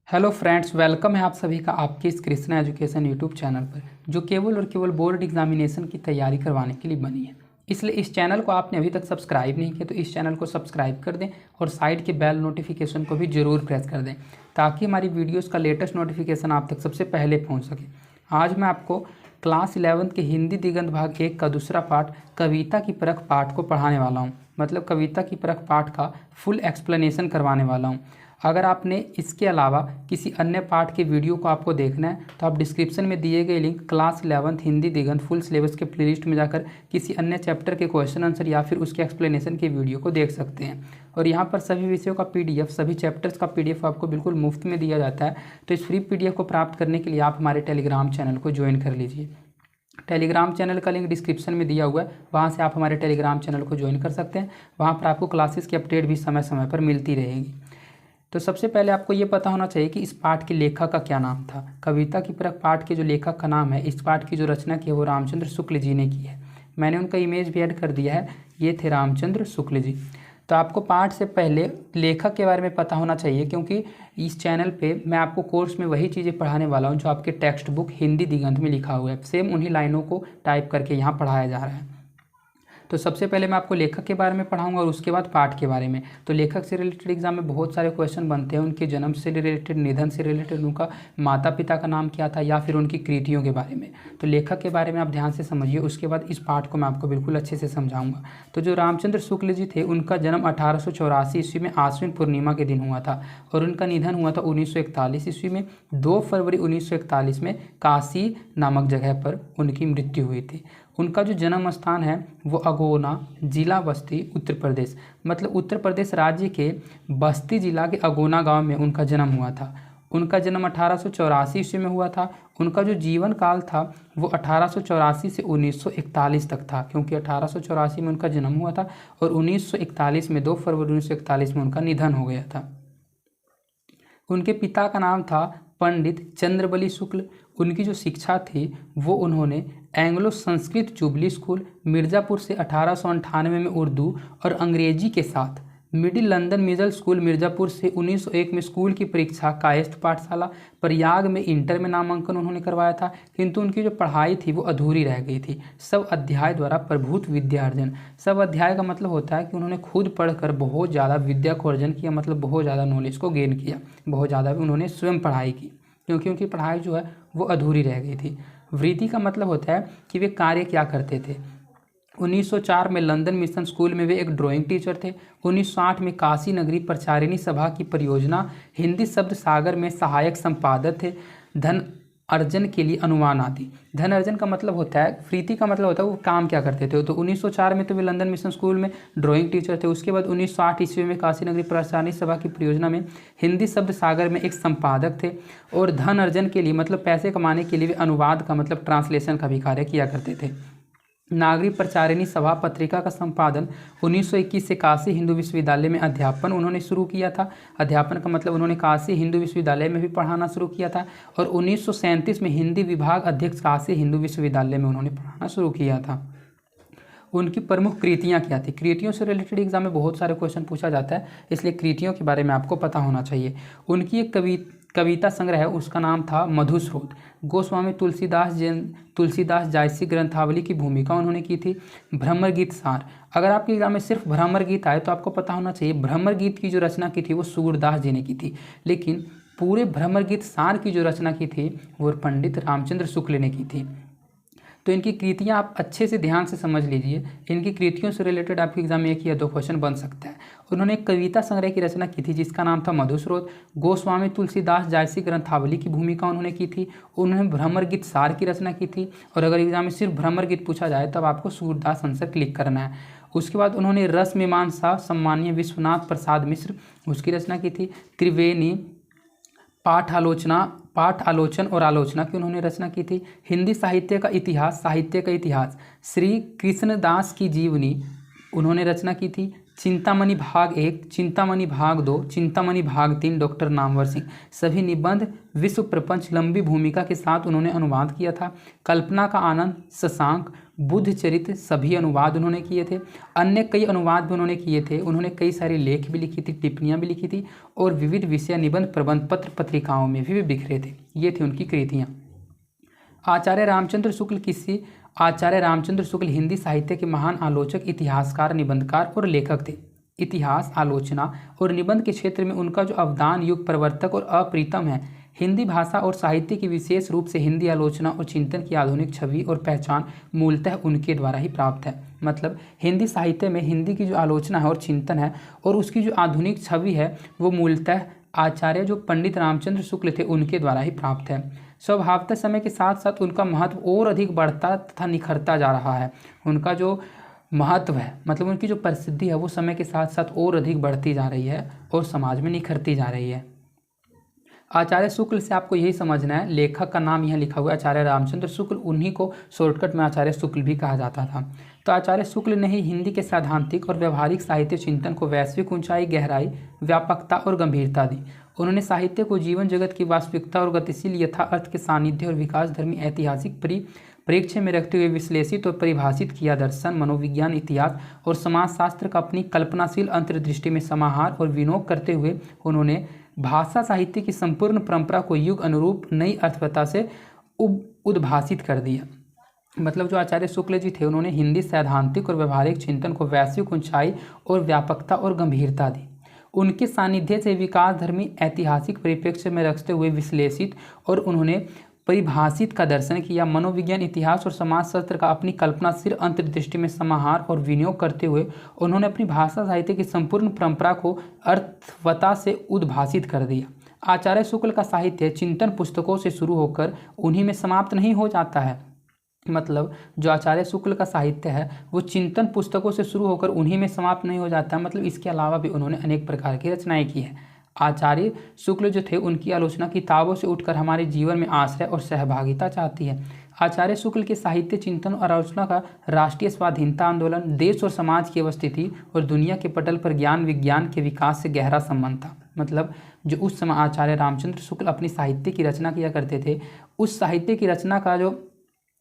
Hello friends, welcome है आप सभी का आपके इस कृष्णा एजुकेशन यूट्यूब चैनल पर, जो केवल और केवल बोर्ड एग्जामिनेशन की तैयारी करवाने के लिए बनी है। इसलिए इस चैनल को आपने अभी तक सब्सक्राइब नहीं किया तो इस चैनल को सब्सक्राइब कर दें और साइड के बेल नोटिफिकेशन को भी ज़रूर प्रेस कर दें, ताकि हमारी वीडियोज़ का लेटेस्ट नोटिफिकेशन आप तक सबसे पहले पहुँच सके। आज मैं आपको क्लास 11 के हिंदी दिगंत भाग 1 का दूसरा पार्ट कविता की परख पाठ को पढ़ाने वाला हूँ। मतलब कविता की परख पाठ का फुल एक्सप्लेनेशन करवाने वाला हूँ। अगर आपने इसके अलावा किसी अन्य पार्ट के वीडियो को आपको देखना है तो आप डिस्क्रिप्शन में दिए गए लिंक क्लास 11 हिंदी दिगंत फुल सिलेबस के प्लेलिस्ट में जाकर किसी अन्य चैप्टर के क्वेश्चन आंसर या फिर उसके एक्सप्लेनेशन के वीडियो को देख सकते हैं। और यहाँ पर सभी विषयों का PDF, सभी चैप्टर्स का PDF आपको बिल्कुल मुफ्त में दिया जाता है। तो इस फ्री PDF को प्राप्त करने के लिए आप हमारे टेलीग्राम चैनल को ज्वाइन कर लीजिए। टेलीग्राम चैनल का लिंक डिस्क्रिप्शन में दिया हुआ है, वहाँ से आप हमारे टेलीग्राम चैनल को ज्वाइन कर सकते हैं। वहाँ पर आपको क्लासेस की अपडेट भी समय समय पर मिलती रहेगी। तो सबसे पहले आपको ये पता होना चाहिए कि इस पाठ के लेखक का क्या नाम था। कविता की परख पाठ के जो लेखक का नाम है, इस पाठ की जो रचना की है वो रामचंद्र शुक्ल जी ने की है। मैंने उनका इमेज भी ऐड कर दिया है, ये थे रामचंद्र शुक्ल जी। तो आपको पाठ से पहले लेखक के बारे में पता होना चाहिए, क्योंकि इस चैनल पे मैं आपको कोर्स में वही चीज़ें पढ़ाने वाला हूँ जो आपके टेक्स्ट बुक हिंदी दिगंत में लिखा हुआ है। सेम उन्हीं लाइनों को टाइप करके यहाँ पढ़ाया जा रहा है। तो सबसे पहले मैं आपको लेखक के बारे में पढ़ाऊंगा और उसके बाद पाठ के बारे में। तो लेखक से रिलेटेड एग्जाम में बहुत सारे क्वेश्चन बनते हैं, उनके जन्म से रिलेटेड, निधन से रिलेटेड, उनका माता पिता का नाम क्या था, या फिर उनकी कृतियों के बारे में। तो लेखक के बारे में आप ध्यान से समझिए, उसके बाद इस पाठ को मैं आपको बिल्कुल अच्छे से समझाऊंगा। तो जो रामचंद्र शुक्ल जी थे, उनका जन्म 1884 ईस्वी में आश्विन पूर्णिमा के दिन हुआ था और उनका निधन हुआ था 1941 ईस्वी में। 2 फरवरी 1941 में काशी नामक जगह पर उनकी मृत्यु हुई थी। उनका जो जन्म स्थान है वो अगोना, जिला बस्ती, उत्तर प्रदेश, मतलब उत्तर प्रदेश राज्य के बस्ती जिला के अगोना गांव में उनका जन्म हुआ था। उनका जन्म 1884 ईस्वी में हुआ था। उनका जो जीवन काल था वो 1884 से 1941 तक था, क्योंकि 1884 में उनका जन्म हुआ था और 1941 में 2 फरवरी 1941 में उनका निधन हो गया था। उनके पिता का नाम था पंडित चंद्रबली शुक्ल। उनकी जो शिक्षा थी वो उन्होंने Anglo Sanskrit jubilee school Mirzapur से 1898 में उर्दू और अंग्रेजी के साथ middle London middle school Mirzapur से 1901 में स्कूल की परीक्षा कायस्थ पाठशाला प्रयाग में इंटर में नामांकन उन्होंने करवाया था, किंतु उनकी जो पढ़ाई थी वो अधूरी रह गई थी। सब अध्याय द्वारा प्रभुत विद्यार्जन। सब अध्याय का मतलब होता है कि उन्होंने खुद पढ़कर बहुत ज़्यादा विद्या को अर्जन किया, मतलब बहुत ज़्यादा नॉलेज को गेन किया, बहुत ज़्यादा उन्होंने स्वयं पढ़ाई की, क्योंकि उनकी पढ़ाई जो है वो अधूरी रह गई थी। वृत्ति का मतलब होता है कि वे कार्य क्या करते थे। 1904 में लंदन मिशन स्कूल में वे एक ड्राइंग टीचर थे। 1908 में काशी नगरी प्रचारिणी सभा की परियोजना हिंदी शब्द सागर में सहायक संपादक थे। धन अर्जन के लिए अनुमान आदि। धन अर्जन का मतलब होता है, प्रीति का मतलब होता है वो काम क्या करते थे। तो 1904 में तो वे लंदन मिशन स्कूल में ड्राइंग टीचर थे। उसके बाद 1908 ईस्वी में काशी नगरी प्रचारिणी सभा की परियोजना में हिंदी शब्द सागर में एक संपादक थे। और धन अर्जन के लिए मतलब पैसे कमाने के लिए वे अनुवाद का मतलब ट्रांसलेशन का भी कार्य किया करते थे। नागरिक प्रचारिणी सभा पत्रिका का संपादन 1921 से काशी हिंदू विश्वविद्यालय में अध्यापन उन्होंने शुरू किया था। अध्यापन का मतलब उन्होंने काशी हिंदू विश्वविद्यालय में भी पढ़ाना शुरू किया था। और 1937 में हिंदी विभाग अध्यक्ष काशी हिंदू विश्वविद्यालय में उन्होंने पढ़ाना शुरू किया था। उनकी प्रमुख कृतियाँ क्या थी। कृतियों से रिलेटेड एग्जाम में बहुत सारे क्वेश्चन पूछा जाता है, इसलिए कृतियों के बारे में आपको पता होना चाहिए। उनकी एक कविता संग्रह है, उसका नाम था मधुस्रोत। गोस्वामी तुलसीदास जायसी ग्रंथावली की भूमिका उन्होंने की थी। भ्रमर गीत सार, अगर आपके एग्जाम में सिर्फ भ्रमर गीत आए तो आपको पता होना चाहिए भ्रमर गीत की जो रचना की थी वो सूरदास जी ने की थी, लेकिन पूरे भ्रमर गीत सार की जो रचना की थी वो पंडित रामचंद्र शुक्ल ने की थी। तो इनकी कृतियाँ आप अच्छे से ध्यान से समझ लीजिए। इनकी कृतियों से रिलेटेड आपके एग्जाम में 1 या 2 क्वेश्चन बन सकता है। उन्होंने एक कविता संग्रह की रचना की थी जिसका नाम था मधुस्रोत। गोस्वामी तुलसीदास जायसी ग्रंथावली की भूमिका उन्होंने की थी। उन्होंने भ्रमर गीत सार की रचना की थी। और अगर एग्जाम में सिर्फ भ्रमर गीत पूछा जाए तब आपको सूरदास आंसर क्लिक करना है। उसके बाद उन्होंने रस मीमांसा सम्मानीय विश्वनाथ प्रसाद मिश्र उसकी रचना की थी। त्रिवेणी पाठ आलोचन और आलोचना की उन्होंने रचना की थी। हिंदी साहित्य का इतिहास श्री कृष्णदास की जीवनी उन्होंने रचना की थी। चिंतामणि भाग 1, चिंतामणि भाग 2, चिंतामणि भाग 3 डॉक्टर नामवर सिंह सभी निबंध विश्व प्रपंच लंबी भूमिका के साथ उन्होंने अनुवाद किया था। कल्पना का आनंद, शशांक, बुद्ध चरित्र सभी अनुवाद उन्होंने किए थे। अन्य कई अनुवाद भी उन्होंने किए थे। उन्होंने कई सारे लेख भी लिखी थी, टिप्पणियाँ भी लिखी थी और विविध विषय निबंध प्रबंध पत्र पत्रिकाओं में भी बिखरे थे। ये थी उनकी कृतियाँ। आचार्य रामचंद्र शुक्ल हिंदी साहित्य के महान आलोचक, इतिहासकार, निबंधकार और लेखक थे। इतिहास, आलोचना और निबंध के क्षेत्र में उनका जो अवदान युग प्रवर्तक और अप्रीतम है। हिंदी भाषा और साहित्य की विशेष रूप से हिंदी आलोचना और चिंतन की आधुनिक छवि और पहचान मूलतः उनके द्वारा ही प्राप्त है। मतलब हिंदी साहित्य में हिंदी की जो आलोचना है और चिंतन है और उसकी जो आधुनिक छवि है वो मूलतः आचार्य जो पंडित रामचंद्र शुक्ल थे उनके द्वारा ही प्राप्त है। स्वभावतः समय के साथ साथ उनका महत्व और अधिक बढ़ता तथा निखरता जा रहा है। उनका जो महत्व है, मतलब उनकी जो प्रसिद्धि है वो समय के साथ साथ और अधिक बढ़ती जा रही है और समाज में निखरती जा रही है। आचार्य शुक्ल से आपको यही समझना है, लेखक का नाम यहाँ लिखा हुआ है आचार्य रामचंद्र शुक्ल, उन्हीं को शॉर्टकट में आचार्य शुक्ल भी कहा जाता था। तो आचार्य शुक्ल ने ही हिंदी के सैद्धांतिक और व्यवहारिक साहित्य चिंतन को वैश्विक ऊंचाई, गहराई, व्यापकता और गंभीरता दी। उन्होंने साहित्य को जीवन जगत की वास्तविकता और गतिशील यथा अर्थ के सानिध्य और विकास धर्मी ऐतिहासिक परिप्रेक्ष्य में रखते हुए विश्लेषित और परिभाषित किया। दर्शन, मनोविज्ञान, इतिहास और समाजशास्त्र का अपनी कल्पनाशील अंतर्दृष्टि में समाहार और विनोद करते हुए उन्होंने भाषा साहित्य की संपूर्ण परंपरा को युग अनुरूप नई अर्थवत्ता से उद्भासित कर दिया। मतलब जो आचार्य शुक्ल जी थे उन्होंने हिंदी सैद्धांतिक और व्यवहारिक चिंतन को वैश्विक ऊंचाई और व्यापकता और गंभीरता दी। उनके सानिध्य से विकास धर्मी ऐतिहासिक परिप्रेक्ष्य में रखते हुए विश्लेषित और उन्होंने परिभाषित का दर्शन किया। मनोविज्ञान, इतिहास और समाजशास्त्र का अपनी कल्पनाशील अंतर्दृष्टि में समाहार और विनियोग करते हुए उन्होंने अपनी भाषा साहित्य की संपूर्ण परंपरा को अर्थवत्ता से उद्भासित कर दिया। आचार्य शुक्ल का साहित्य चिंतन पुस्तकों से शुरू होकर उन्हीं में समाप्त नहीं हो जाता है। मतलब जो आचार्य शुक्ल का साहित्य है वो चिंतन पुस्तकों से शुरू होकर उन्हीं में समाप्त नहीं हो जाता है। मतलब इसके अलावा भी उन्होंने अनेक प्रकार की रचनाएं की हैं। आचार्य शुक्ल जो थे उनकी आलोचना किताबों से उठकर हमारे जीवन में आश्रय और सहभागिता चाहती है। आचार्य शुक्ल के साहित्य चिंतन और आलोचना का राष्ट्रीय स्वाधीनता आंदोलन, देश और समाज की अवस्थिति और दुनिया के पटल पर ज्ञान विज्ञान के विकास से गहरा संबंध था। मतलब जो उस समय आचार्य रामचंद्र शुक्ल अपनी साहित्य की रचना किया करते थे, उस साहित्य की रचना का जो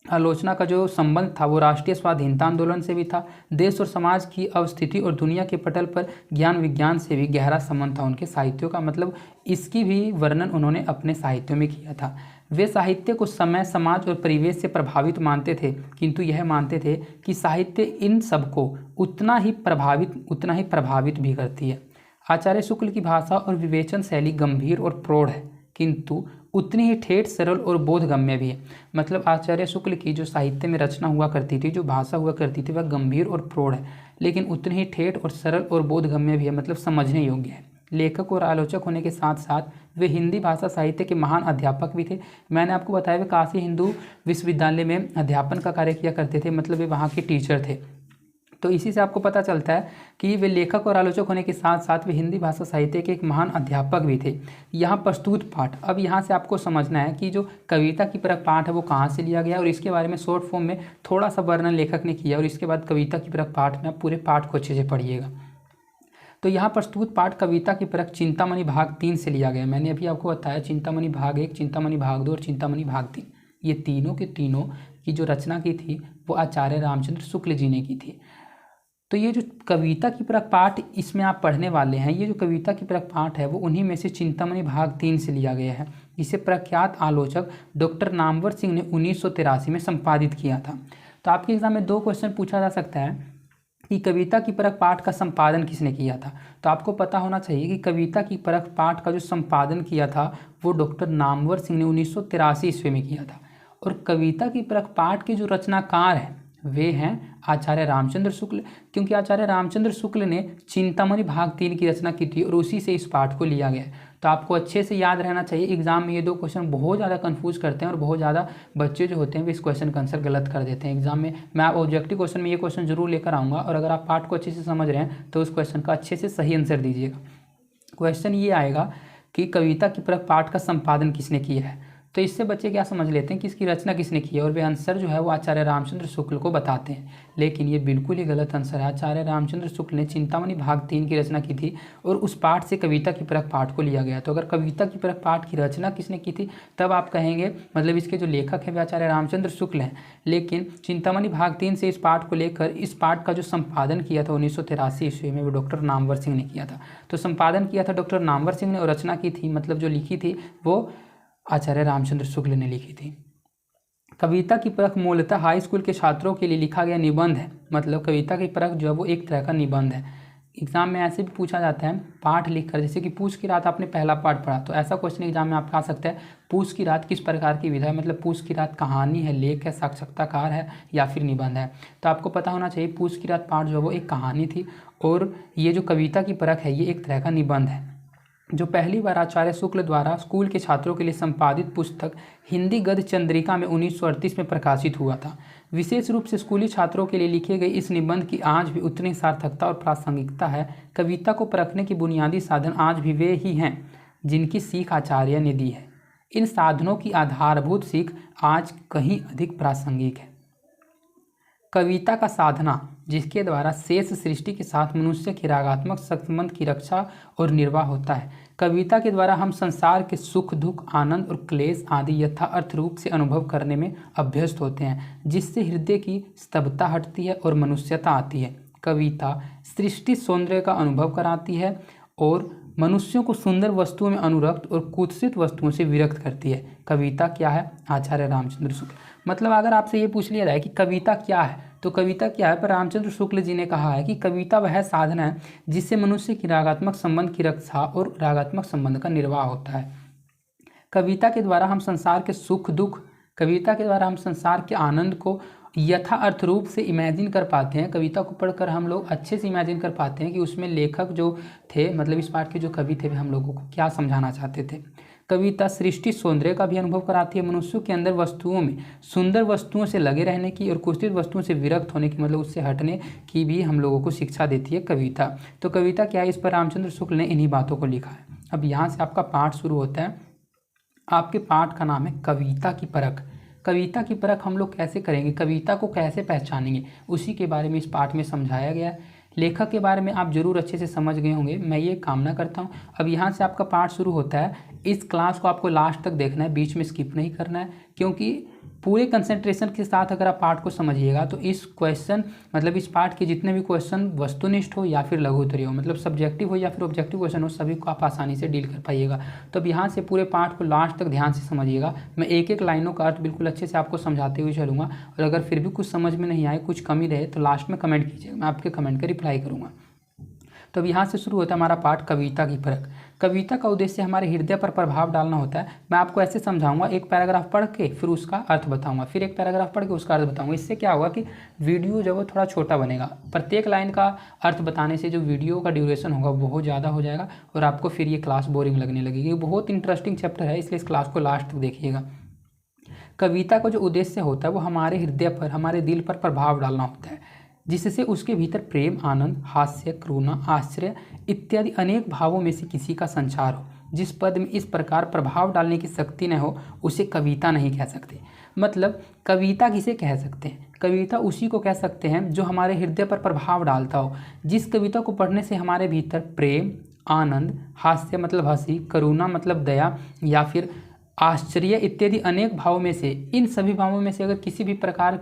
आलोचना का जो संबंध था वो राष्ट्रीय स्वाधीनता आंदोलन से भी था, देश और समाज की अवस्थिति और दुनिया के पटल पर ज्ञान विज्ञान से भी गहरा संबंध था उनके साहित्यों का। मतलब इसकी भी वर्णन उन्होंने अपने साहित्यों में किया था। वे साहित्य को समय, समाज और परिवेश से प्रभावित मानते थे, किंतु यह मानते थे कि साहित्य इन सबको उतना ही प्रभावित भी करती है। आचार्य शुक्ल की भाषा और विवेचन शैली गंभीर और प्रौढ़ है, किंतु उतनी ही ठेठ, सरल और बोधगम्य भी है। मतलब आचार्य शुक्ल की जो साहित्य में रचना हुआ करती थी, जो भाषा हुआ करती थी, वह गंभीर और प्रौढ़ है, लेकिन उतनी ही ठेठ और सरल और बोधगम्य भी है, मतलब समझने योग्य है। लेखक और आलोचक होने के साथ साथ वे हिंदी भाषा साहित्य के महान अध्यापक भी थे। मैंने आपको बताया वे काशी हिंदू विश्वविद्यालय में अध्यापन का कार्य किया करते थे, मतलब वे वहाँ के टीचर थे। तो इसी से आपको पता चलता है कि वे लेखक और आलोचक होने के साथ साथ वे हिंदी भाषा साहित्य के एक महान अध्यापक भी थे। यहाँ प्रस्तुत पाठ, अब यहाँ से आपको समझना है कि जो कविता की परख पाठ है वो कहाँ से लिया गया और इसके बारे में शॉर्ट फॉर्म में थोड़ा सा वर्णन लेखक ने किया और इसके बाद कविता की परख पाठ में आप पूरे पाठ को अच्छे से पढ़िएगा। तो यहाँ प्रस्तुत पाठ कविता की परख चिंतामणि भाग 3 से लिया गया। मैंने अभी आपको बताया चिंतामणि भाग 1, चिंतामणि भाग 2 और चिंतामणि भाग 3, ये तीनों के तीनों की जो रचना की थी वो आचार्य रामचंद्र शुक्ल जी ने की थी। तो ये जो कविता की परख पाठ इसमें आप पढ़ने वाले हैं, ये जो कविता की परख पाठ है वो उन्हीं में से चिंतामणि भाग 3 से लिया गया है। इसे प्रख्यात आलोचक डॉक्टर नामवर सिंह ने 1983 में संपादित किया था। तो आपके एग्जाम में 2 क्वेश्चन पूछा जा सकता है कि कविता की परख पाठ का संपादन किसने किया था। तो आपको पता होना चाहिए कि कविता की परख पाठ का जो संपादन किया था वो डॉक्टर नामवर सिंह ने 1983 ईस्वी में किया था। और कविता की परख पाठ के जो रचनाकार हैं वे हैं आचार्य रामचंद्र शुक्ल, क्योंकि आचार्य रामचंद्र शुक्ल ने चिंतामणि भाग 3 की रचना की थी और उसी से इस पाठ को लिया गया। तो आपको अच्छे से याद रहना चाहिए। एग्जाम में ये 2 क्वेश्चन बहुत ज़्यादा कंफ्यूज करते हैं और बहुत ज़्यादा बच्चे जो होते हैं वे इस क्वेश्चन का आंसर गलत कर देते हैं एग्जाम में। मैं आप ऑब्जेक्टिव क्वेश्चन में ये क्वेश्चन जरूर लेकर आऊँगा और अगर आप पाठ को अच्छे से समझ रहे हैं तो उस क्वेश्चन का अच्छे से सही आंसर दीजिएगा। क्वेश्चन ये आएगा कि कविता की परख पाठ का संपादन किसने किया है। तो इससे बच्चे क्या समझ लेते हैं कि इसकी रचना किसने की है, और वे आंसर जो है वो आचार्य रामचंद्र शुक्ल को बताते हैं। लेकिन ये बिल्कुल ही गलत आंसर है। आचार्य रामचंद्र शुक्ल ने चिंतामणि भाग 3 की रचना की थी और उस पाठ से कविता की परख पाठ को लिया गया। तो अगर कविता की परख पाठ की रचना किसने की थी तब आप कहेंगे मतलब इसके जो लेखक हैं वे आचार्य रामचंद्र शुक्ल हैं। लेकिन चिंतामणि भाग 3 से इस पाठ को लेकर इस पाठ का जो संपादन किया था 1983 ईस्वी में वो डॉक्टर नामवर सिंह ने किया था। तो संपादन किया था डॉक्टर नामवर सिंह ने और रचना की थी मतलब जो लिखी थी वो आचार्य रामचंद्र शुक्ल ने लिखी थी। कविता की परख मूलतः हाई स्कूल के छात्रों के लिए लिखा गया निबंध है। मतलब कविता की परख जो है वो एक तरह का निबंध है। एग्जाम में ऐसे भी पूछा जाता है पाठ लिखकर, जैसे कि पूछ की रात आपने पहला पाठ पढ़ा तो ऐसा क्वेश्चन एग्जाम में आपका आ सकता है पूछ की रात किस प्रकार की विधा है, मतलब पूछ की रात कहानी है, लेख है, साक्षात्कार है या फिर निबंध है। तो आपको पता होना चाहिए पूछ की रात पाठ जो है वो एक कहानी थी और ये जो कविता की परख है ये एक तरह का निबंध है जो पहली बार आचार्य शुक्ल द्वारा स्कूल के छात्रों के लिए संपादित पुस्तक हिंदी गद्य चंद्रिका में 1938 में प्रकाशित हुआ था। विशेष रूप से स्कूली छात्रों के लिए लिखे गए इस निबंध की आज भी उतनी सार्थकता और प्रासंगिकता है। कविता को परखने की बुनियादी साधन आज भी वे ही हैं जिनकी सीख आचार्य ने दी है। इन साधनों की आधारभूत सीख आज कहीं अधिक प्रासंगिक है। कविता का साधना जिसके द्वारा शेष सृष्टि के साथ मनुष्य के रागात्मक संबंध की रक्षा और निर्वाह होता है। कविता के द्वारा हम संसार के सुख दुख आनंद और क्लेश आदि यथार्थ रूप से अनुभव करने में अभ्यस्त होते हैं जिससे हृदय की स्तब्धता हटती है और मनुष्यता आती है। कविता सृष्टि सौंदर्य का अनुभव कराती है और मनुष्यों को सुंदर वस्तुओं में अनुरक्त और कुत्सित वस्तुओं से विरक्त करती है। कविता क्या है? आचार्य रामचंद्र शुक्ल। मतलब अगर आपसे ये पूछ लिया जाए कि कविता क्या है तो कविता क्या है, पर रामचंद्र शुक्ल जी ने कहा है कि कविता वह साधन है जिससे मनुष्य की रागात्मक संबंध की रक्षा और रागात्मक संबंध का निर्वाह होता है। कविता के द्वारा हम संसार के सुख दुख, कविता के द्वारा हम संसार के आनंद को यथार्थ रूप से इमेजिन कर पाते हैं। कविता को पढ़कर हम लोग अच्छे से इमेजिन कर पाते हैं कि उसमें लेखक जो थे मतलब इस पाठ के जो कवि थे वे हम लोगों को क्या समझाना चाहते थे। कविता सृष्टि सौंदर्य का भी अनुभव कराती है, मनुष्यों के अंदर वस्तुओं में सुंदर वस्तुओं से लगे रहने की और कुत्सित वस्तुओं से विरक्त होने की मतलब उससे हटने की भी हम लोगों को शिक्षा देती है कविता। तो कविता क्या है, इस पर रामचंद्र शुक्ल ने इन्हीं बातों को लिखा है। अब यहाँ से आपका पाठ शुरू होता है। आपके पाठ का नाम है कविता की परख। कविता की परख हम लोग कैसे करेंगे, कविता को कैसे पहचानेंगे, उसी के बारे में इस पाठ में समझाया गया है। लेखक के बारे में आप जरूर अच्छे से समझ गए होंगे, मैं ये कामना करता हूँ। अब यहाँ से आपका पाठ शुरू होता है। इस क्लास को आपको लास्ट तक देखना है, बीच में स्किप नहीं करना है, क्योंकि पूरे कंसंट्रेशन के साथ अगर आप पाठ को समझिएगा तो इस क्वेश्चन मतलब इस पाठ के जितने भी क्वेश्चन वस्तुनिष्ठ हो या फिर लघुत्तरीय हो, मतलब सब्जेक्टिव हो या फिर ऑब्जेक्टिव क्वेश्चन हो, सभी को आप आसानी से डील कर पाइएगा। तो अब यहाँ से पूरे पाठ को लास्ट तक ध्यान से समझिएगा। मैं एक एक लाइनों का अर्थ बिल्कुल अच्छे से आपको समझाते हुए चलूँगा, और अगर फिर भी कुछ समझ में नहीं आए, कुछ कमी रहे तो लास्ट में कमेंट कीजिएगा, मैं आपके कमेंट का रिप्लाई करूँगा। तो अब यहाँ से शुरू होता है हमारा पाठ कविता की परख। कविता का उद्देश्य हमारे हृदय पर प्रभाव डालना होता है। मैं आपको ऐसे समझाऊंगा, एक पैराग्राफ पढ़ के फिर उसका अर्थ बताऊंगा, फिर एक पैराग्राफ पढ़ के उसका अर्थ बताऊंगा। इससे क्या होगा कि वीडियो जो है थोड़ा छोटा बनेगा। प्रत्येक लाइन का अर्थ बताने से जो वीडियो का ड्यूरेशन होगा बहुत ज़्यादा हो जाएगा और आपको फिर ये क्लास बोरिंग लगने लगेगी। बहुत इंटरेस्टिंग चैप्टर है, इसलिए इस क्लास को लास्ट तक देखिएगा। कविता का जो उद्देश्य होता है वो हमारे हृदय पर, हमारे दिल पर प्रभाव डालना होता है, जिससे उसके भीतर प्रेम, आनंद, हास्य, करुणा, आश्चर्य इत्यादि अनेक भावों में से किसी का संचार हो। जिस पद में इस प्रकार प्रभाव डालने की शक्ति न हो उसे कविता नहीं कह सकते। मतलब कविता किसे कह सकते हैं? कविता उसी को कह सकते हैं जो हमारे हृदय पर प्रभाव डालता हो, जिस कविता को पढ़ने से हमारे भीतर प्रेम, आनंद, हास्य मतलब हंसी, करुणा मतलब दया या फिर आश्चर्य इत्यादि अनेक भावों में से, इन सभी भावों में से अगर किसी भी प्रकार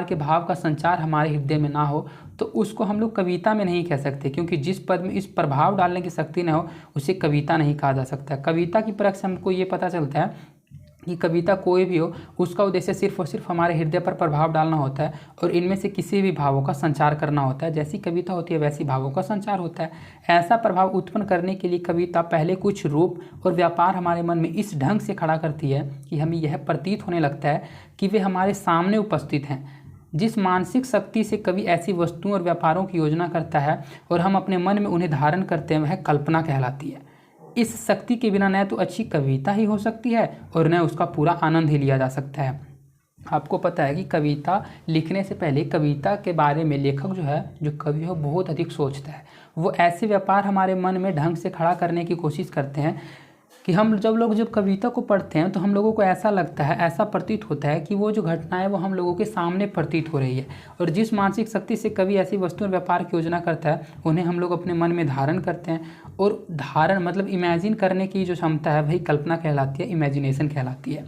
के भाव का संचार हमारे हृदय में ना हो तो उसको हम लोग कविता में नहीं कह सकते, क्योंकि जिस पद में इस प्रभाव डालने की शक्ति न हो उसे कविता नहीं कहा जा सकता। कविता की परख से हमको ये पता चलता है कि कविता कोई भी हो उसका उद्देश्य सिर्फ और सिर्फ हमारे हृदय पर प्रभाव डालना होता है और इनमें से किसी भी भावों का संचार करना होता है। जैसी कविता होती है वैसी भावों का संचार होता है। ऐसा प्रभाव उत्पन्न करने के लिए कविता पहले कुछ रूप और व्यापार हमारे मन में इस ढंग से खड़ा करती है कि हमें यह प्रतीत होने लगता है कि वे हमारे सामने उपस्थित हैं। जिस मानसिक शक्ति से कवि ऐसी वस्तुओं और व्यापारों की योजना करता है और हम अपने मन में उन्हें धारण करते हैं, वह कल्पना कहलाती है। इस शक्ति के बिना न तो अच्छी कविता ही हो सकती है और न उसका पूरा आनंद ही लिया जा सकता है। आपको पता है कि कविता लिखने से पहले कविता के बारे में लेखक जो कवि हो बहुत अधिक सोचता है। वो ऐसे व्यापार हमारे मन में ढंग से खड़ा करने की कोशिश करते हैं कि हम जब कविता को पढ़ते हैं तो हम लोगों को ऐसा लगता है, ऐसा प्रतीत होता है कि वो जो घटना है वो हम लोगों के सामने प्रतीत हो रही है। और जिस मानसिक शक्ति से कवि ऐसी वस्तु और व्यापार की योजना करता है उन्हें हम लोग अपने मन में धारण करते हैं। और धारण मतलब इमेजिन करने की जो क्षमता है वही कल्पना कहलाती है, इमेजिनेशन कहलाती है।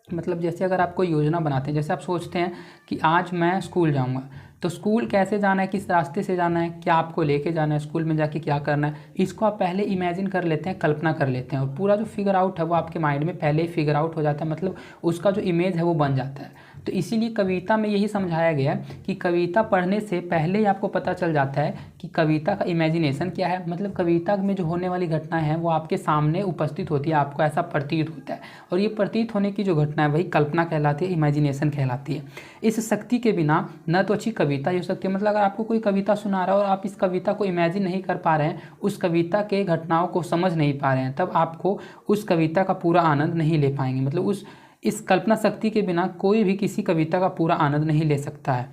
मतलब जैसे अगर आप कोई योजना बनाते हैं, जैसे आप सोचते हैं कि आज मैं स्कूल जाऊंगा, तो स्कूल कैसे जाना है, किस रास्ते से जाना है, क्या आपको लेके जाना है, स्कूल में जाके क्या करना है, इसको आप पहले इमेजिन कर लेते हैं, कल्पना कर लेते हैं। और पूरा जो फिगर आउट है वो आपके माइंड में पहले ही फिगर आउट हो जाता है, मतलब उसका जो इमेज है वो बन जाता है। तो इसीलिए कविता में यही समझाया गया कि कविता पढ़ने से पहले ही आपको पता चल जाता है कि कविता का इमेजिनेशन क्या है। मतलब कविता में जो होने वाली घटनाएं हैं वो आपके सामने उपस्थित होती है, आपको ऐसा प्रतीत होता है। और ये प्रतीत होने की जो घटना है वही कल्पना कहलाती है, इमेजिनेशन कहलाती है। इस शक्ति के बिना न तो अच्छी कविता ही हो सकती है। मतलब अगर आपको कोई कविता सुना रहा है और आप इस कविता को इमेजिन नहीं कर पा रहे हैं, उस कविता के घटनाओं को समझ नहीं पा रहे हैं, तब आपको उस कविता का पूरा आनंद नहीं ले पाएंगे। मतलब इस कल्पना शक्ति के बिना कोई भी किसी कविता का पूरा आनंद नहीं ले सकता है।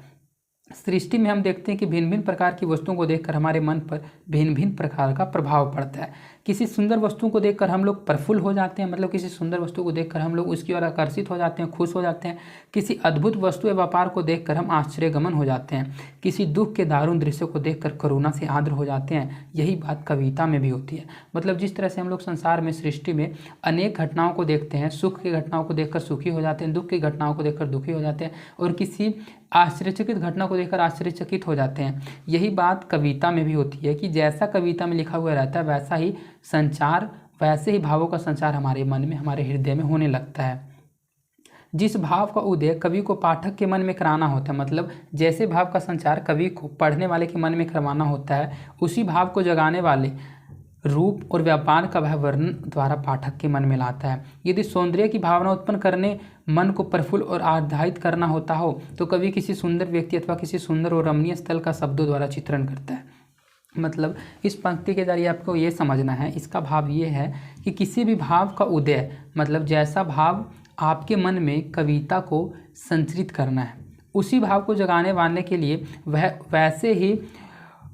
सृष्टि में हम देखते हैं कि भिन्न भिन्न प्रकार की वस्तुओं को देखकर हमारे मन पर भिन्न भिन्न प्रकार का प्रभाव पड़ता है। किसी सुंदर वस्तु को देखकर हम लोग प्रफुल्ल हो जाते हैं, मतलब किसी सुंदर वस्तु को देखकर हम लोग उसकी ओर आकर्षित हो जाते हैं, खुश हो जाते हैं। किसी अद्भुत वस्तु या व्यापार को देखकर हम आश्चर्यगमन हो जाते हैं। किसी दुख के दारुण दृश्य को देखकर करुणा से आर्द्र हो जाते हैं। यही बात कविता में भी होती है। मतलब जिस तरह से हम लोग संसार में, सृष्टि में अनेक घटनाओं को देखते हैं, सुख की घटनाओं को देखकर सुखी हो जाते हैं, दुख की घटनाओं को देखकर दुखी हो जाते हैं, और किसी आश्चर्यचकित घटना को देखकर आश्चर्यचकित हो जाते हैं। यही बात कविता में भी होती है कि जैसा कविता में लिखा हुआ रहता है वैसा ही संचार, वैसे ही भावों का संचार हमारे मन में, हमारे हृदय में होने लगता है। जिस भाव का उदय कवि को पाठक के मन में कराना होता है, मतलब जैसे भाव का संचार कवि को पढ़ने वाले के मन में करवाना होता है, उसी भाव को जगाने वाले रूप और व्यापार का वह वर्णन द्वारा पाठक के मन में लाता है। यदि सौंदर्य की भावना उत्पन्न करने, मन को प्रफुल्ल और आह्लादित करना होता हो तो कवि किसी सुंदर व्यक्ति अथवा किसी सुंदर और रमणीय स्थल का शब्दों द्वारा चित्रण करता है। मतलब इस पंक्ति के जरिए आपको ये समझना है, इसका भाव ये है कि किसी भी भाव का उदय, मतलब जैसा भाव आपके मन में कविता को संचरित करना है, उसी भाव को जगाने वाले के लिए वह वैसे ही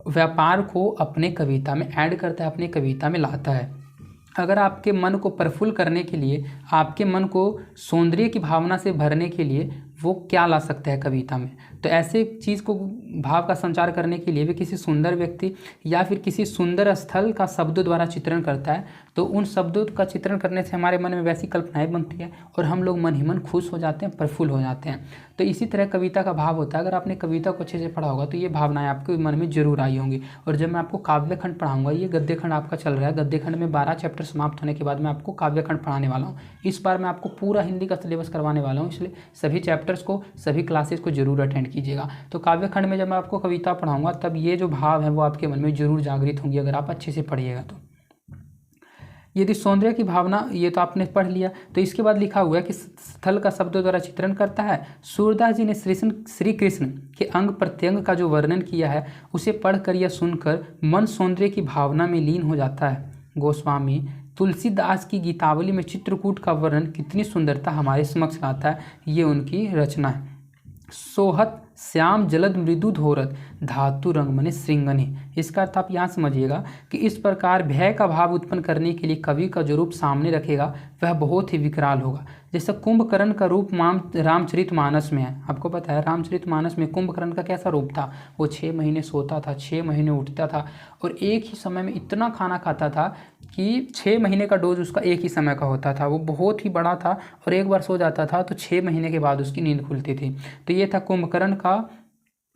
व्यापार को अपने कविता में ऐड करता है, अपनी कविता में लाता है। अगर आपके मन को प्रफुल्ल करने के लिए, आपके मन को सौंदर्य की भावना से भरने के लिए वो क्या ला सकता है कविता में, तो ऐसे चीज़ को भाव का संचार करने के लिए वे किसी सुंदर व्यक्ति या फिर किसी सुंदर स्थल का शब्दों द्वारा चित्रण करता है। तो उन शब्दों का चित्रण करने से हमारे मन में वैसी कल्पनाएं बनती है और हम लोग मन ही मन खुश हो जाते हैं, प्रफुल्ल हो जाते हैं। तो इसी तरह कविता का भाव होता है। अगर आपने कविता को अच्छे से पढ़ा होगा तो ये भावनाएं आपके मन में जरूर आई होंगी। और जब मैं आपको काव्यखंड पढ़ाऊंगा, ये गद्यखंड आपका चल रहा है, गद्यखंड में 12 चैप्टर समाप्त होने के बाद मैं आपको काव्यखंड पढ़ाने वाला हूँ। इस बार मैं आपको पूरा हिंदी का सिलेबस करवाने वाला हूँ, इसलिए सभी चैप्टर्स को, सभी क्लासेस को जरूर अटेंड कीजिएगा। तो काव्यखंड में जब मैं आपको कविता पढ़ाऊंगा तब ये जो भाव है वो आपके मन में जरूर जागृत होंगी, अगर आप अच्छे से पढ़िएगा तो। यदि सौंदर्य की भावना, ये तो आपने पढ़ लिया। तो इसके बाद लिखा हुआ है कि स्थल का शब्दों द्वारा चित्रण करता है। सूरदास जी ने श्री कृष्ण के अंग प्रत्यंग का जो वर्णन किया है उसे पढ़कर या सुनकर मन सौंदर्य की भावना में लीन हो जाता है। गोस्वामी तुलसीदास की गीतावली में चित्रकूट का वर्णन कितनी सुंदरता हमारे समक्ष लाता है, ये उनकी रचना है। सोहत श्याम जलद मृदु धोरत धातु रंगमने श्रृंगने। इसका अर्थ आप यहाँ समझिएगा कि इस प्रकार भय का भाव उत्पन्न करने के लिए कवि का जो रूप सामने रखेगा वह बहुत ही विकराल होगा। जैसे कुंभकर्ण का रूप रामचरितमानस में है। आपको पता है रामचरितमानस में कुंभकर्ण का कैसा रूप था, वो 6 महीने सोता था, 6 महीने उठता था और एक ही समय में इतना खाना खाता था कि 6 महीने का डोज उसका एक ही समय का होता था। वो बहुत ही बड़ा था और एक बार सो जाता था तो 6 महीने के बाद उसकी नींद खुलती थी। तो ये था कुंभकर्ण का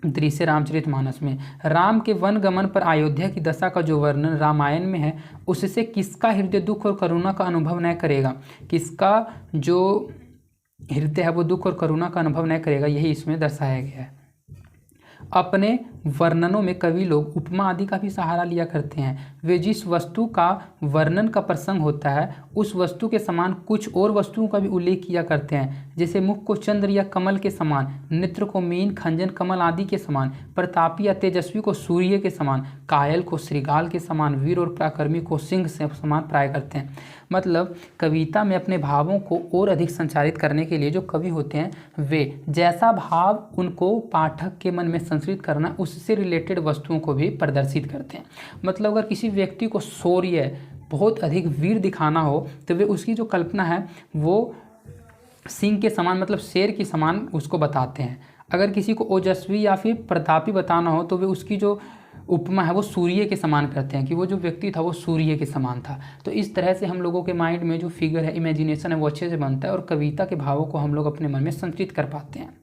दृश्य रामचरितमानस में। राम के वन गमन पर अयोध्या की दशा का जो वर्णन रामायण में है उससे किसका हृदय दुख और करुणा का अनुभव न करेगा, किसका जो हृदय है वो दुख और करुणा का अनुभव न करेगा, यही इसमें दर्शाया गया है। अपने वर्णनों में कवि लोग उपमा आदि का भी सहारा लिया करते हैं। वे जिस वस्तु का वर्णन का प्रसंग होता है उस वस्तु के समान कुछ और वस्तुओं का भी उल्लेख किया करते हैं। जैसे मुख को चंद्र या कमल के समान, नेत्र को मीन खंजन कमल आदि के समान, प्रतापी या तेजस्वी को सूर्य के समान, कायल को श्रृगाल के समान, वीर और पराक्रमी को सिंह से समान प्राय करते हैं। मतलब कविता में अपने भावों को और अधिक संचारित करने के लिए जो कवि होते हैं वे जैसा भाव उनको पाठक के मन में संस्कृत करना उससे रिलेटेड वस्तुओं को भी प्रदर्शित करते हैं। मतलब अगर किसी व्यक्ति को शौर्य, बहुत अधिक वीर दिखाना हो तो वे उसकी जो कल्पना है वो सिंह के समान मतलब शेर के समान उसको बताते हैं। अगर किसी को ओजस्वी या फिर प्रतापी बताना हो तो वे उसकी जो उपमा है वो सूर्य के समान करते हैं कि वो जो व्यक्ति था वो सूर्य के समान था। तो इस तरह से हम लोगों के माइंड में जो फिगर है, इमेजिनेशन है, वो अच्छे से बनता है और कविता के भावों को हम लोग अपने मन में संचित कर पाते हैं।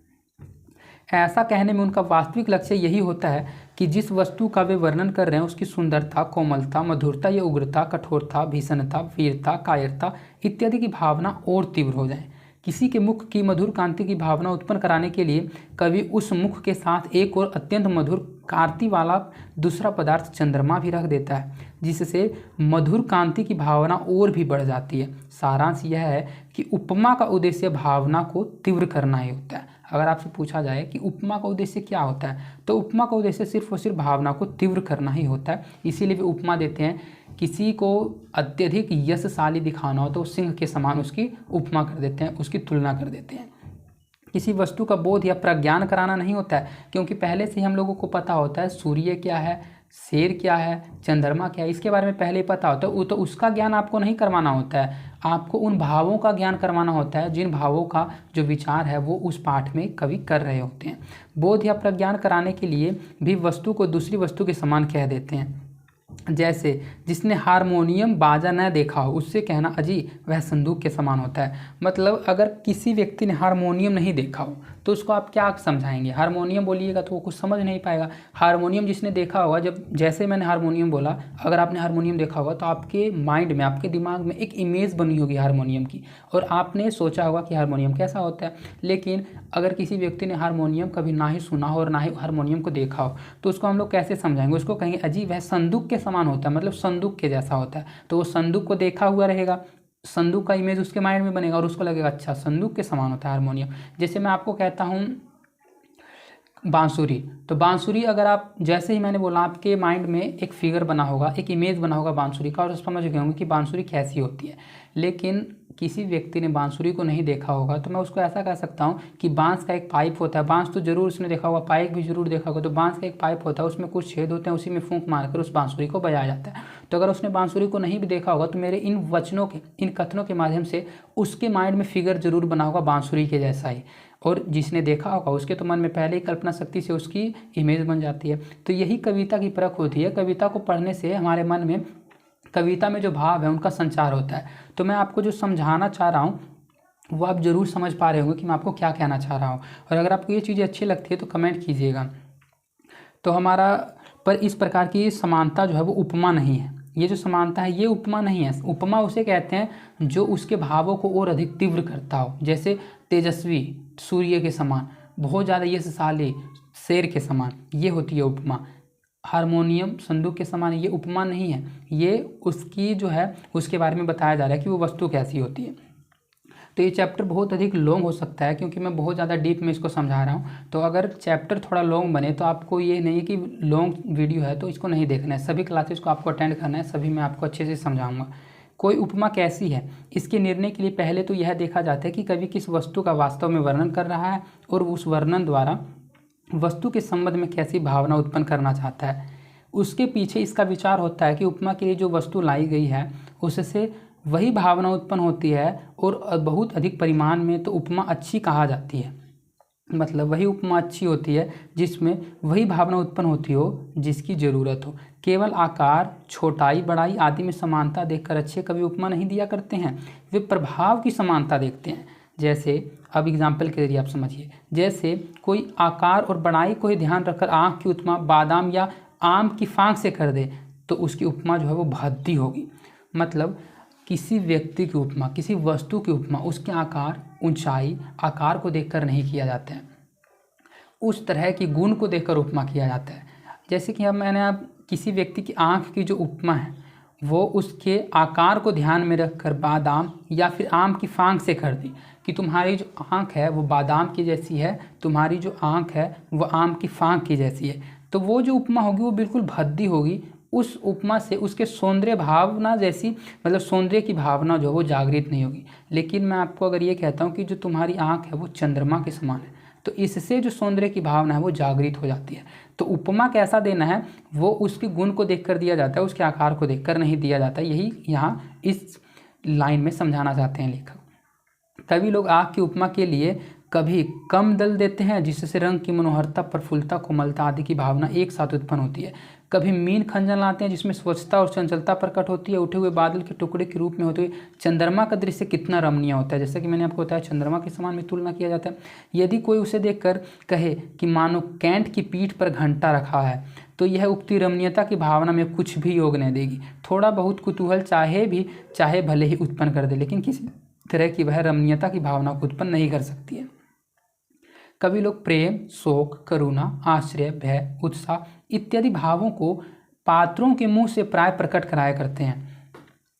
ऐसा कहने में उनका वास्तविक लक्ष्य यही होता है कि जिस वस्तु का वे वर्णन कर रहे हैं उसकी सुंदरता, कोमलता, मधुरता या उग्रता, कठोरता, भीषणता, वीरता, कायरता इत्यादि की भावना और तीव्र हो जाए। किसी के मुख की मधुर कांति की भावना उत्पन्न कराने के लिए कवि उस मुख के साथ एक और अत्यंत मधुर कांति वाला दूसरा पदार्थ चंद्रमा भी रख देता है, जिससे मधुर कांति की भावना और भी बढ़ जाती है। सारांश यह है कि उपमा का उद्देश्य भावना को तीव्र करना ही होता है। अगर आपसे पूछा जाए कि उपमा का उद्देश्य क्या होता है तो उपमा का उद्देश्य सिर्फ और सिर्फ भावना को तीव्र करना ही होता है। इसीलिए वे उपमा देते हैं। किसी को अत्यधिक यशशाली दिखाना हो तो सिंह के समान उसकी उपमा कर देते हैं, उसकी तुलना कर देते हैं। किसी वस्तु का बोध या प्रज्ञान कराना नहीं होता है, क्योंकि पहले से ही हम लोगों को पता होता है सूर्य क्या है, शेर क्या है, चंद्रमा क्या है, इसके बारे में पहले ही पता होता है। वो तो उसका ज्ञान आपको नहीं करवाना होता है, आपको उन भावों का ज्ञान करवाना होता है जिन भावों का जो विचार है वो उस पाठ में कवि कर रहे होते हैं। बोध या प्रज्ञान कराने के लिए भी वस्तु को दूसरी वस्तु के समान कह देते हैं। जैसे जिसने हारमोनियम बाजा न देखा हो उससे कहना अजी वह संदूक के समान होता है। मतलब अगर किसी व्यक्ति ने हारमोनियम नहीं देखा हो तो उसको आप क्या समझाएंगे? हारमोनियम बोलिएगा तो वो कुछ समझ नहीं पाएगा। हारमोनियम जिसने देखा होगा, जब जैसे मैंने हारमोनियम बोला, अगर आपने हारमोनियम देखा होगा तो आपके माइंड में, आपके दिमाग में एक इमेज बनी होगी हारमोनियम की और आपने सोचा होगा कि हारमोनियम कैसा होता है। लेकिन अगर किसी व्यक्ति ने हारमोनियम कभी ना ही सुना हो और ना ही हारमोनियम को देखा हो तो उसको हम लोग कैसे समझाएंगे? उसको कहेंगे अजी वह संदूक के समान होता है, मतलब संदूक के जैसा होता है। तो वो संदूक को देखा हुआ रहेगा, संदूक का इमेज उसके माइंड में बनेगा और उसको लगेगा अच्छा संदूक के समान होता है हारमोनियम। जैसे मैं आपको कहता हूँ बांसुरी, तो बांसुरी अगर आप, जैसे ही मैंने बोला, आपके माइंड में एक फिगर बना होगा, एक इमेज बना होगा बांसुरी का और समझ गए होंगे कि बांसुरी कैसी होती है। लेकिन किसी व्यक्ति ने बांसुरी को नहीं देखा होगा तो मैं उसको ऐसा कह सकता हूँ कि बांस का एक पाइप होता है। बांस तो जरूर उसने देखा होगा, पाइप भी जरूर देखा होगा। तो बांस का एक पाइप होता है, उसमें कुछ छेद होते हैं, उसी में फूंक मारकर उस बांसुरी को बजाया जाता है। तो अगर उसने बांसुरी को नहीं भी देखा होगा तो मेरे इन वचनों के, इन कथनों के माध्यम से उसके माइंड में फिगर जरूर बना होगा बांसुरी के जैसा ही। और जिसने देखा होगा उसके तो मन में पहले ही कल्पना शक्ति से उसकी इमेज बन जाती है। तो यही कविता की परख होती है। कविता को पढ़ने से हमारे मन में, कविता में जो भाव है उनका संचार होता है। तो मैं आपको जो समझाना चाह रहा हूँ वो आप ज़रूर समझ पा रहे होंगे कि मैं आपको क्या कहना चाह रहा हूँ। और अगर आपको ये चीज़ें अच्छी लगती है तो कमेंट कीजिएगा। तो हमारा पर इस प्रकार की समानता जो है वो उपमा नहीं है। ये जो समानता है ये उपमा नहीं है। उपमा उसे कहते हैं जो उसके भावों को और अधिक तीव्र करता हो। जैसे तेजस्वी सूर्य के समान, बहुत ज़्यादा यशशाली शेर के समान, ये होती है उपमा। हारमोनियम संदूक के समान, ये उपमा नहीं है, ये उसकी जो है उसके बारे में बताया जा रहा है कि वो वस्तु कैसी होती है। तो ये चैप्टर बहुत अधिक लॉन्ग हो सकता है क्योंकि मैं बहुत ज़्यादा डीप में इसको समझा रहा हूँ। तो अगर चैप्टर थोड़ा लॉन्ग बने तो आपको ये नहीं है कि लॉन्ग वीडियो है तो इसको नहीं देखना है, सभी क्लासेस को आपको अटेंड करना है, सभी मैं आपको अच्छे से समझाऊँगा। कोई उपमा कैसी है, इसके निर्णय के लिए पहले तो यह देखा जाता है कि कवि किस वस्तु का वास्तव में वर्णन कर रहा है और उस वर्णन द्वारा वस्तु के संबंध में कैसी भावना उत्पन्न करना चाहता है। उसके पीछे इसका विचार होता है कि उपमा के लिए जो वस्तु लाई गई है उससे वही भावना उत्पन्न होती है और बहुत अधिक परिमाण में तो उपमा अच्छी कहा जाती है। मतलब वही उपमा अच्छी होती है जिसमें वही भावना उत्पन्न होती हो जिसकी ज़रूरत हो। केवल आकार, छोटाई, बड़ाई आदि में समानता देखकर अच्छे कवि उपमा नहीं दिया करते हैं, वे प्रभाव की समानता देखते हैं। जैसे अब एग्जाम्पल के जरिए आप समझिए, जैसे कोई आकार और बड़ाई को ही ध्यान रखकर आँख की उपमा बादाम या आम की फांक से कर दे तो उसकी उपमा जो है वो भद्दी होगी। मतलब किसी व्यक्ति की उपमा, किसी वस्तु की उपमा उसके आकार, ऊंचाई, आकार को देखकर नहीं किया जाता है, उस तरह की गुण को देखकर उपमा किया जाता है। जैसे कि अब मैंने अब किसी व्यक्ति की आँख की जो उपमा है वो उसके आकार को ध्यान में रखकर बादाम या फिर आम की फांक से कर दी कि तुम्हारी जो आँख है वो बादाम की जैसी है, तुम्हारी जो आँख है वो आम की फांक की जैसी है। तो वो जो उपमा होगी वो बिल्कुल भद्दी होगी। उस उपमा से उसके सौंदर्य भावना जैसी, मतलब सौंदर्य की भावना जो है वो जागृत नहीं होगी। लेकिन मैं आपको अगर ये कहता हूँ कि जो तुम्हारी आँख है वो चंद्रमा के समान है तो इससे जो सौंदर्य की भावना है वो जागृत हो जाती है। तो उपमा कैसा देना है वो उसके गुण को देखकर दिया जाता है, उसके आकार को देखकर नहीं दिया जाता। यही यहाँ इस लाइन में समझाना चाहते हैं लेखक। कवि लोग आग की उपमा के लिए कभी कम दल देते हैं जिससे रंग की मनोहरता, प्रफुल्लता, कोमलता आदि की भावना एक साथ उत्पन्न होती है। कभी मीन खंजन लाते हैं जिसमें स्वच्छता और चंचलता प्रकट होती है। उठे हुए बादल के टुकड़े के रूप में होते हुए चंद्रमा का दृश्य कितना रमणीय होता है, जैसे कि मैंने आपको बताया चंद्रमा के समान में तुलना किया जाता है। यदि कोई उसे देखकर कहे कि मानो कैंट की पीठ पर घंटा रखा है तो यह उक्ति रमणीयता की भावना में कुछ भी योग नहीं देगी। थोड़ा बहुत कुतूहल चाहे भले ही उत्पन्न कर दे, लेकिन किसी तरह की वह रमणीयता की भावना को उत्पन्न नहीं कर सकती है। कवि लोग प्रेम, शोक, करुणा, आश्चर्य, भय, उत्साह इत्यादि भावों को पात्रों के मुंह से प्राय प्रकट कराया करते हैं।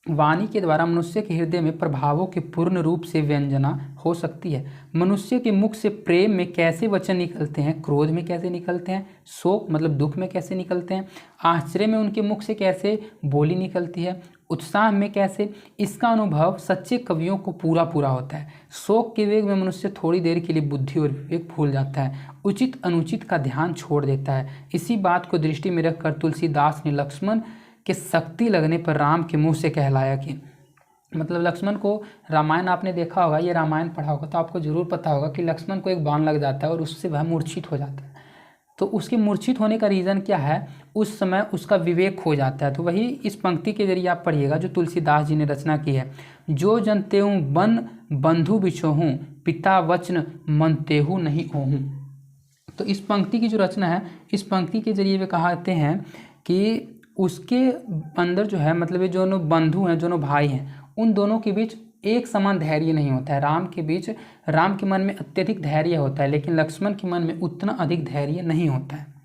वाणी के द्वारा मनुष्य के हृदय में प्रभावों के पूर्ण रूप से व्यंजना हो सकती है। मनुष्य के मुख से प्रेम में कैसे वचन निकलते हैं, क्रोध में कैसे निकलते हैं, शोक मतलब दुख में कैसे निकलते हैं, आश्चर्य में उनके मुख से कैसे बोली निकलती है, उत्साह में कैसे, इसका अनुभव सच्चे कवियों को पूरा होता है। शोक के वेग में मनुष्य थोड़ी देर के लिए बुद्धि और विवेक भूल जाता है, उचित अनुचित का ध्यान छोड़ देता है। इसी बात को दृष्टि में रखकर तुलसीदास ने लक्ष्मण के शक्ति लगने पर राम के मुंह से कहलाया कि, मतलब लक्ष्मण को, रामायण आपने देखा होगा, ये रामायण पढ़ा होगा तो आपको जरूर पता होगा कि लक्ष्मण को एक बाण लग जाता है और उससे वह मूर्छित हो जाता है। तो उसके मूर्छित होने का रीज़न क्या है, उस समय उसका विवेक खो जाता है। तो वही इस पंक्ति के जरिए आप पढ़िएगा जो तुलसीदास जी ने रचना की है। जो जनतेहूँ बन बंधु बिछोहूँ, पिता वचन मनतेहु नहीं ओहूँ। तो इस पंक्ति की जो रचना है, इस पंक्ति के जरिए वे कहते हैं कि उसके अंदर जो है, मतलब ये दोनों बंधु हैं, दोनों भाई हैं, उन दोनों के बीच एक समान धैर्य नहीं होता है। राम के मन में अत्यधिक धैर्य होता है, लेकिन लक्ष्मण के मन में उतना अधिक धैर्य नहीं होता है।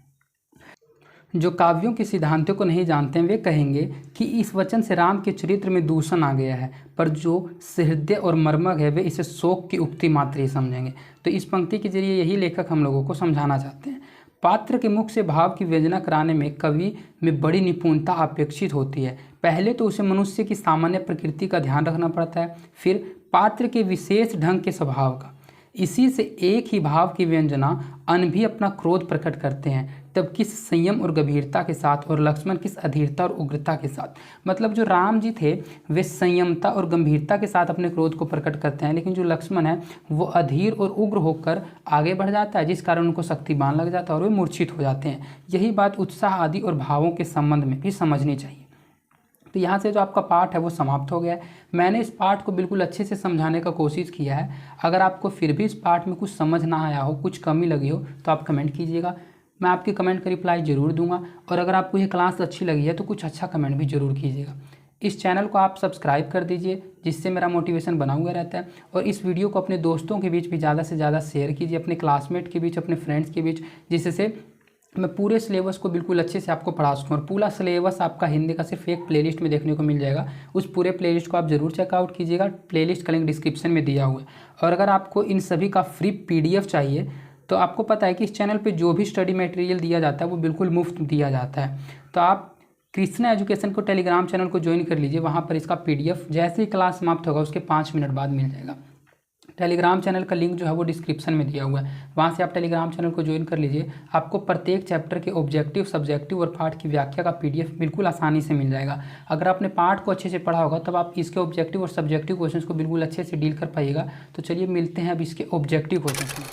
जो काव्यों के सिद्धांतों को नहीं जानते हैं वे कहेंगे कि इस वचन से राम के चरित्र में दूषण आ गया है, पर जो सहृदय और मर्मक है वे इसे शोक की उक्ति मात्र ही समझेंगे। तो इस पंक्ति के जरिए यही लेखक हम लोगों को समझाना चाहते हैं। पात्र के मुख से भाव की व्यंजना कराने में कवि में बड़ी निपुणता अपेक्षित होती है। पहले तो उसे मनुष्य की सामान्य प्रकृति का ध्यान रखना पड़ता है, फिर पात्र के विशेष ढंग के स्वभाव का। इसी से एक ही भाव की व्यंजना अन भी अपना क्रोध प्रकट करते हैं, तब किस संयम और गंभीरता के साथ, और लक्ष्मण किस अधीरता और उग्रता के साथ। मतलब जो राम जी थे वे संयमता और गंभीरता के साथ अपने क्रोध को प्रकट करते हैं, लेकिन जो लक्ष्मण है वो अधीर और उग्र होकर आगे बढ़ जाता है, जिस कारण उनको शक्तिबान लग जाता है और वे मूर्छित हो जाते हैं। यही बात उत्साह आदि और भावों के संबंध में भी समझनी चाहिए। तो यहाँ से जो आपका पाठ है वो समाप्त हो गया है। मैंने इस पाठ को बिल्कुल अच्छे से समझाने का कोशिश किया है। अगर आपको फिर भी इस पाठ में कुछ समझ ना आया हो, कुछ कमी लगी हो, तो आप कमेंट कीजिएगा, मैं आपके कमेंट का रिप्लाई ज़रूर दूंगा। और अगर आपको ये क्लास अच्छी लगी है तो कुछ अच्छा कमेंट भी ज़रूर कीजिएगा। इस चैनल को आप सब्सक्राइब कर दीजिए, जिससे मेरा मोटिवेशन बना हुआ रहता है। और इस वीडियो को अपने दोस्तों के बीच भी ज़्यादा से ज़्यादा शेयर कीजिए, अपने क्लासमेट के बीच, अपने फ्रेंड्स के बीच, जिससे मैं पूरे सिलेबस को बिल्कुल अच्छे से आपको पढ़ा सकूँ। और पूरा सिलेबस आपका हिंदी का सिर्फ एक प्लेलिस्ट में देखने को मिल जाएगा। उस पूरे प्लेलिस्ट को आप ज़रूर चेकआउट कीजिएगा, प्लेलिस्ट का लिंक डिस्क्रिप्शन में दिया हुआ है। और अगर आपको इन सभी का फ्री PDF चाहिए तो आपको पता है कि इस चैनल पे जो भी स्टडी मटेरियल दिया जाता है वो बिल्कुल मुफ्त दिया जाता है। तो आप कृष्णा एजुकेशन को टेलीग्राम चैनल को ज्वाइन कर लीजिए, वहाँ पर इसका PDF जैसे ही क्लास समाप्त होगा उसके 5 मिनट बाद मिल जाएगा। टेलीग्राम चैनल का लिंक जो है वो डिस्क्रिप्शन में दिया हुआ है, वहाँ से आप टेलीग्राम चैनल को ज्वाइन कर लीजिए। आपको प्रत्येक चैप्टर के ऑब्जेक्टिव, सब्जेक्टिव और पाठ की व्याख्या का PDF बिल्कुल आसानी से मिल जाएगा। अगर आपने पाठ को अच्छे से पढ़ा होगा तब आप इसके ऑब्जेक्टिव और सब्जेक्टिव क्वेश्चंस को बिल्कुल अच्छे से डील कर पाइएगा। तो चलिए मिलते हैं अब इसके ऑब्जेक्टिव क्वेश्चंस में।